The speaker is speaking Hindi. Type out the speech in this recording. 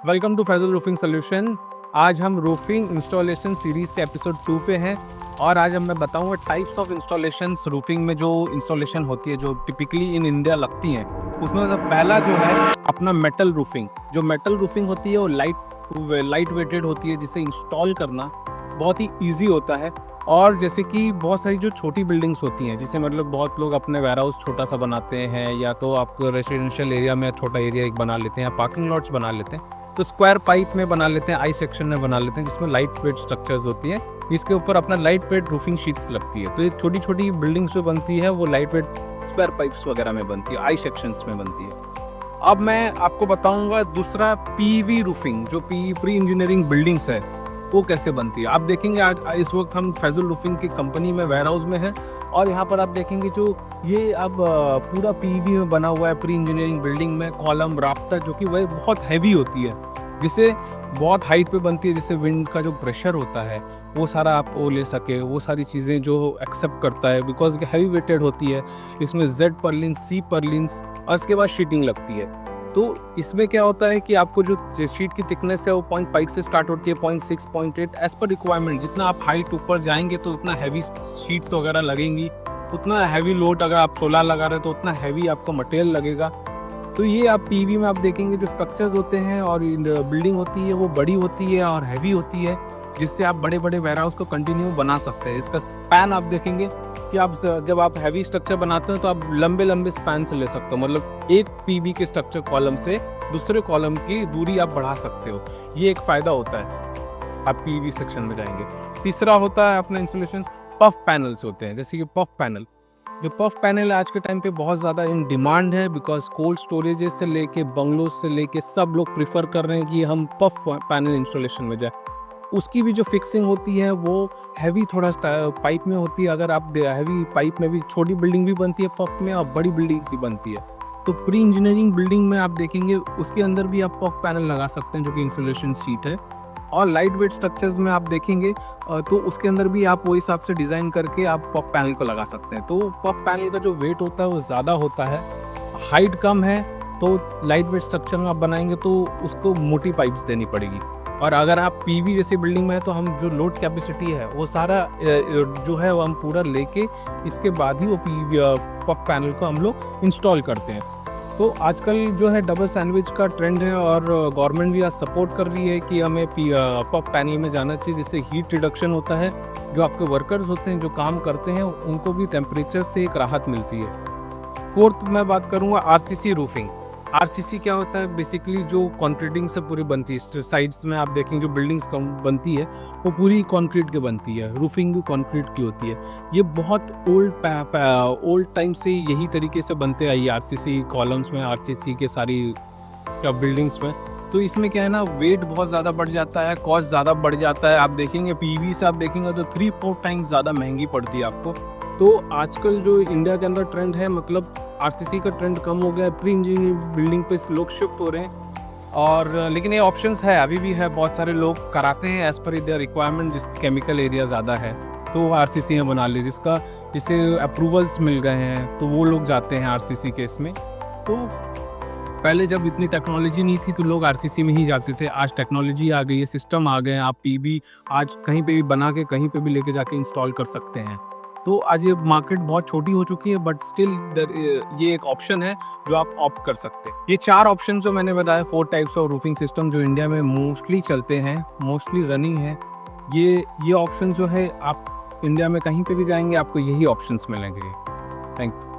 Welcome to Faisal roofing solution. आज हम रूफिंग इंस्टॉलेशन सीरीज के एपिसोड 2 पे हैं और आज मैं बताऊंगा टाइप्स ऑफ इंस्टॉलेशंस रूफिंग में जो इंस्टॉलेशन होती है जो टिपिकली इन इंडिया लगती हैं। उसमें से पहला जो है अपना मेटल रूफिंग। जो मेटल रूफिंग होती है वो लाइट वेटेड होती है, जिसे इंस्टॉल करना बहुत ही ईजी होता है। और जैसे कि बहुत सारी जो छोटी बिल्डिंग्स होती हैं, जिसे मतलब बहुत लोग अपने वेयर हाउस छोटा सा बनाते हैं, या तो आप रेसिडेंशियल एरिया में छोटा एरिया एक बना लेते हैं या पार्किंग लॉट्स बना लेते हैं, तो स्क्वायर पाइप में बना लेते हैं, आई सेक्शन में बना लेते हैं, जिसमें लाइट वेट स्ट्रक्चर्स होती है। इसके ऊपर अपना लाइट वेट रूफिंग शीट्स लगती है। तो ये छोटी छोटी बिल्डिंग्स जो बनती है वो लाइट वेट स्क्वायर पाइप्स वगैरह में बनती है, आई सेक्शंस में बनती है। अब मैं आपको बताऊंगा दूसरा पीवी रूफिंग, जो प्री इंजीनियरिंग बिल्डिंग्स है वो कैसे बनती है। आप देखेंगे आज इस वक्त हम फैजल रूफिंग की कंपनी में वेयर हाउस में हैं और यहाँ पर आप देखेंगे जो ये अब पूरा पीवी में बना हुआ है प्री इंजीनियरिंग बिल्डिंग में, कॉलम राफ्टर, जो कि वह बहुत हैवी होती है, जिसे बहुत हाइट पे बनती है, जिससे विंड का जो प्रेशर होता है वो सारा आप वो ले सके, वो सारी चीज़ें जो एक्सेप्ट करता है, बिकॉज हैवी वेटेड होती है। इसमें जेड पर्लिन्स, सी पर्लिन्स और इसके बाद शीटिंग लगती है। तो इसमें क्या होता है कि आपको जो शीट की थिकनेस है वो 0.5 से स्टार्ट होती है, 0.6, 0.8 एज पर रिक्वायरमेंट। जितना आप हाइट ऊपर जाएंगे तो उतना हैवी शीट्स वगैरह लगेंगी, उतना हैवी लोड, अगर आप सोलर लगा रहे हैं तो उतना हैवी आपको मटेरियल लगेगा। तो ये आप पीवी में आप देखेंगे जो स्ट्रक्चर्स होते हैं और बिल्डिंग होती है वो बड़ी होती है और हैवी होती है, जिससे आप बड़े बड़े वेयर हाउस को कंटिन्यू बना सकते हैं। इसका स्पैन आप देखेंगे कि आप जब आप हैवी स्ट्रक्चर बनाते हो तो आप लंबे लंबे स्पैन से ले सकते हो, मतलब एक पीवी के स्ट्रक्चर कॉलम से दूसरे कॉलम की दूरी आप बढ़ा सकते हो। ये एक फ़ायदा होता है आप पीवी सेक्शन में जाएंगे। तीसरा होता है अपना इंस्टॉलेशन पफ पैनल्स होते हैं, जैसे कि पफ पैनल। जो पफ पैनल आज के टाइम पे बहुत ज़्यादा इन डिमांड है, बिकॉज कोल्ड स्टोरेजेस से लेके बंगलोज से लेके सब लोग प्रिफर कर रहे हैं कि हम पफ पैनल इंस्टॉलेशन में जाए। उसकी भी जो फिक्सिंग होती है वो हैवी थोड़ा पाइप में होती है। अगर आप हैवी पाइप में भी छोटी बिल्डिंग भी बनती है पफ में और बड़ी बिल्डिंग भी बनती है। तो प्री इंजीनियरिंग बिल्डिंग में आप देखेंगे उसके अंदर भी आप पफ पैनल लगा सकते हैं, जो कि इंसुलेशन शीट है। और लाइट वेट स्ट्रक्चर्स में आप देखेंगे तो उसके अंदर भी आप वो हिसाब से डिज़ाइन करके आप पफ पैनल को लगा सकते हैं। तो पफ पैनल का जो वेट होता है वो ज़्यादा होता है, हाइट कम है, तो लाइट वेट स्ट्रक्चर में आप बनाएंगे तो उसको मोटी पाइप्स देनी पड़ेगी। और अगर आप पीवी जैसी बिल्डिंग में है तो हम जो लोड कैपेसिटी है वो सारा जो है वो हम पूरा लेके इसके बाद ही वो पीवी पफ पैनल को हम लोग इंस्टॉल करते हैं। तो आजकल जो है डबल सैंडविच का ट्रेंड है और गवर्नमेंट भी आज सपोर्ट कर रही है कि हमें पफ पैनल में जाना चाहिए, जिससे हीट रिडक्शन होता है। जो आपके वर्कर्स होते हैं जो काम करते हैं उनको भी टेम्परेचर से एक राहत मिलती है। फोर्थ मैं बात करूँगा आरसीसी रूफिंग। आरसीसी क्या होता है, बेसिकली जो कंक्रीटिंग से पूरी बनती है। साइड्स में आप देखेंगे जो बिल्डिंग्स बनती है वो पूरी कंक्रीट की बनती है, रूफिंग भी कंक्रीट की होती है। ये बहुत ओल्ड टाइम से यही तरीके से बनते आई आरसीसी कॉलम्स में, आरसीसी के सारी बिल्डिंग्स में। तो इसमें क्या है ना, वेट बहुत ज़्यादा बढ़ जाता है, कॉस्ट ज़्यादा बढ़ जाता है। आप देखेंगे पीवी से आप देखेंगे तो 3-4 टाइम्स ज़्यादा महंगी पड़ती है आपको। तो आजकल जो इंडिया के अंदर ट्रेंड है, मतलब आरसीसी का ट्रेंड कम हो गया है, प्री इंजीनियरिंग बिल्डिंग पे लोग शिफ्ट हो रहे हैं। और लेकिन ये ऑप्शंस है, अभी भी है, बहुत सारे लोग कराते हैं एज पर देयर रिक्वायरमेंट। जिसकी केमिकल एरिया ज़्यादा है तो आरसीसी में बना ले, जिसे अप्रूवल्स मिल गए हैं तो वो लोग जाते हैं आरसीसी केस में। तो पहले जब इतनी टेक्नोलॉजी नहीं थी तो लोग आरसीसी में ही जाते थे। आज टेक्नोलॉजी आ गई है, सिस्टम आ गए हैं, आप पीवी आज कहीं पे भी बना के कहीं पे भी लेके जाके इंस्टॉल कर सकते हैं। तो आज ये मार्केट बहुत छोटी हो चुकी है, बट स्टिल ये एक ऑप्शन है जो आप ऑप्ट कर सकते हैं। ये 4 ऑप्शन जो मैंने बताया, 4 टाइप्स ऑफ रूफिंग सिस्टम जो इंडिया में मोस्टली चलते हैं, मोस्टली रनिंग है, ये ऑप्शन जो है आप इंडिया में कहीं पे भी जाएंगे आपको यही ऑप्शंस मिलेंगे। Thank you.